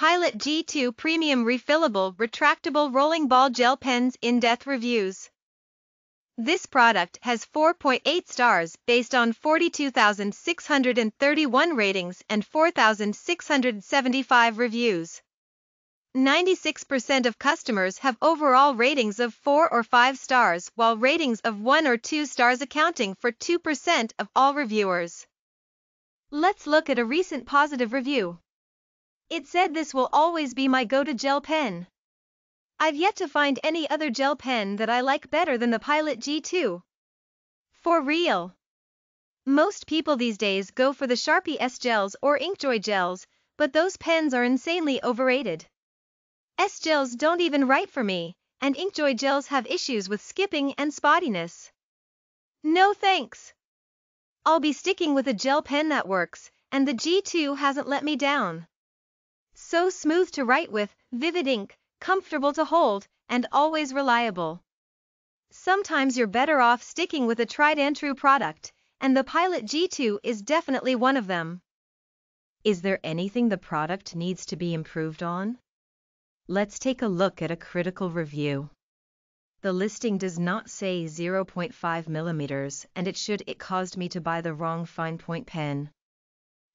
Pilot G2 Premium Refillable Retractable Rolling Ball Gel Pens in-depth reviews. This product has 4.8 stars based on 42,631 ratings and 4,675 reviews. 96% of customers have overall ratings of 4 or 5 stars, while ratings of 1 or 2 stars accounting for 2% of all reviewers. Let's look at a recent positive review. It said, "This will always be my go-to gel pen. I've yet to find any other gel pen that I like better than the Pilot G2. For real. Most people these days go for the Sharpie S gels or Inkjoy gels, but those pens are insanely overrated. S gels don't even write for me, and Inkjoy gels have issues with skipping and spottiness. No thanks. I'll be sticking with a gel pen that works, and the G2 hasn't let me down. So smooth to write with, vivid ink, comfortable to hold, and always reliable. Sometimes you're better off sticking with a tried and true product, and the Pilot G2 is definitely one of them." Is there anything the product needs to be improved on? Let's take a look at a critical review. The listing does not say 0.5 millimeters, and it caused me to buy the wrong fine point pen.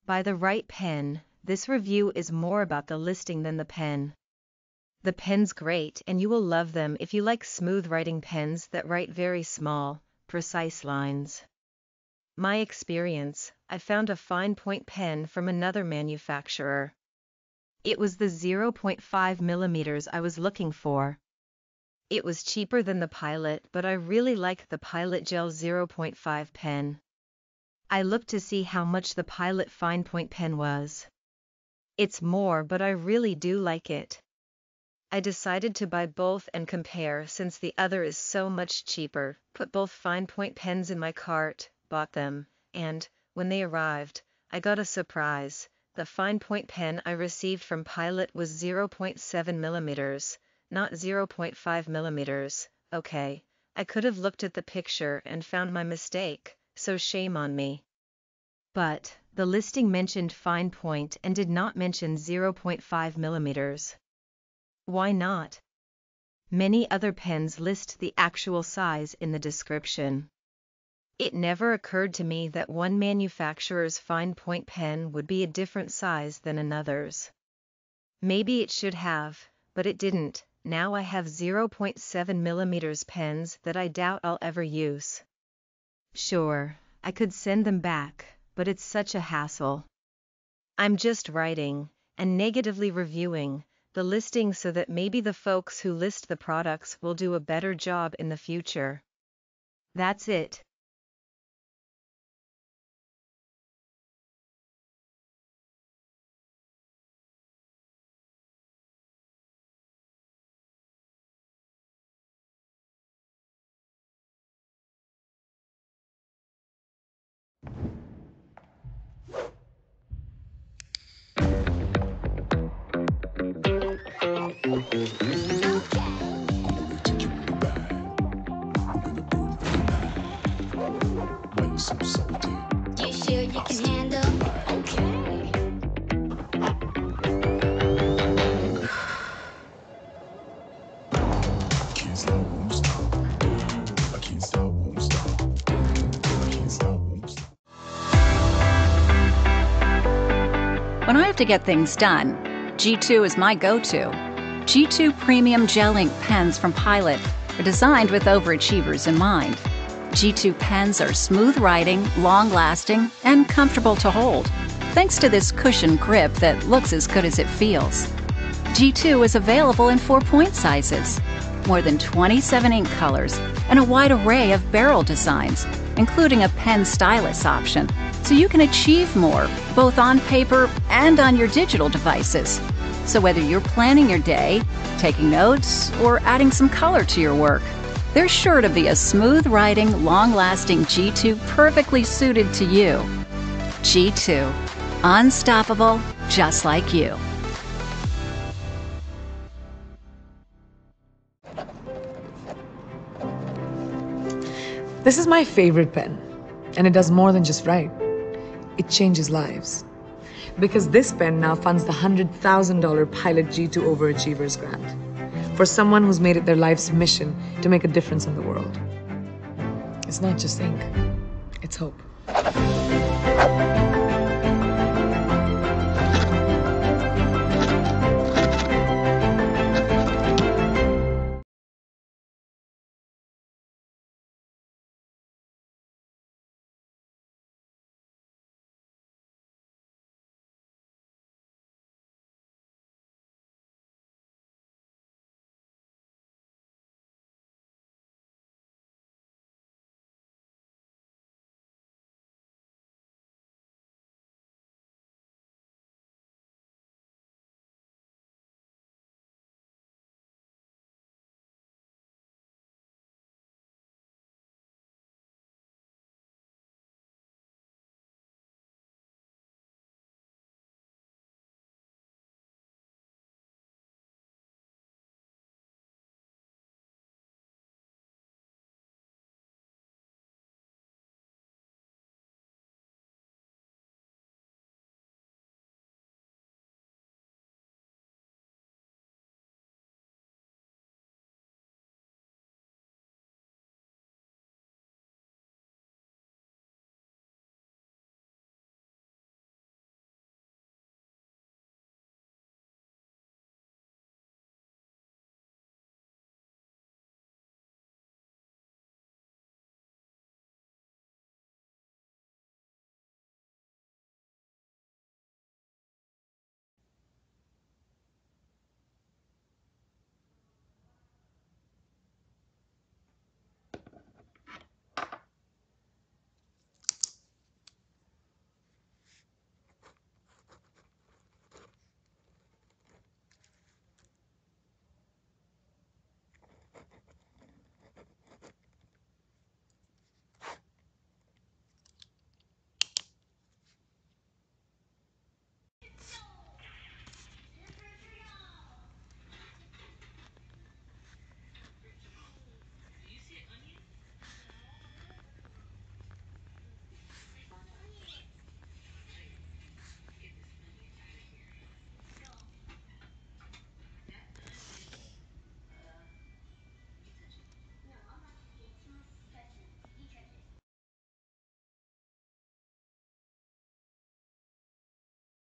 Buy the right pen. This review is more about the listing than the pen. The pen's great, and you will love them if you like smooth writing pens that write very small, precise lines. My experience, I found a fine point pen from another manufacturer. It was the 0.5 millimeters I was looking for. It was cheaper than the Pilot, but I really like the Pilot Gel 0.5 pen. I looked to see how much the Pilot fine point pen was. It's more, but I really do like it. I decided to buy both and compare since the other is so much cheaper. Put both fine point pens in my cart, bought them, and, when they arrived, I got a surprise. The fine point pen I received from Pilot was 0.7 millimeters, not 0.5 millimeters. Okay, I could have looked at the picture and found my mistake, so shame on me. But the listing mentioned fine point and did not mention 0.5 millimeters. Why not? Many other pens list the actual size in the description. It never occurred to me that one manufacturer's fine point pen would be a different size than another's. Maybe it should have, but it didn't. Now I have 0.7 millimeters pens that I doubt I'll ever use. Sure, I could send them back, but it's such a hassle. I'm just writing and negatively reviewing the listing so that maybe the folks who list the products will do a better job in the future. That's it. So salty. You sure you can handle? Okay. Can't stop, won't stop. I can't stop, won't stop. I can't stop, won't stop. When I have to get things done, G2 is my go-to. G2 Premium Gel Ink pens from Pilot are designed with overachievers in mind. G2 pens are smooth writing, long-lasting, and comfortable to hold, thanks to this cushioned grip that looks as good as it feels. G2 is available in 4-point sizes, more than 27 ink colors, and a wide array of barrel designs, including a pen stylus option, so you can achieve more, both on paper and on your digital devices. So whether you're planning your day, taking notes, or adding some color to your work, there's sure to be a smooth-writing, long-lasting G2 perfectly suited to you. G2. Unstoppable, just like you. This is my favorite pen, and it does more than just write. It changes lives. Because this pen now funds the $100,000 Pilot G2 Overachievers grant for someone who's made it their life's mission to make a difference in the world. It's not just ink, it's hope.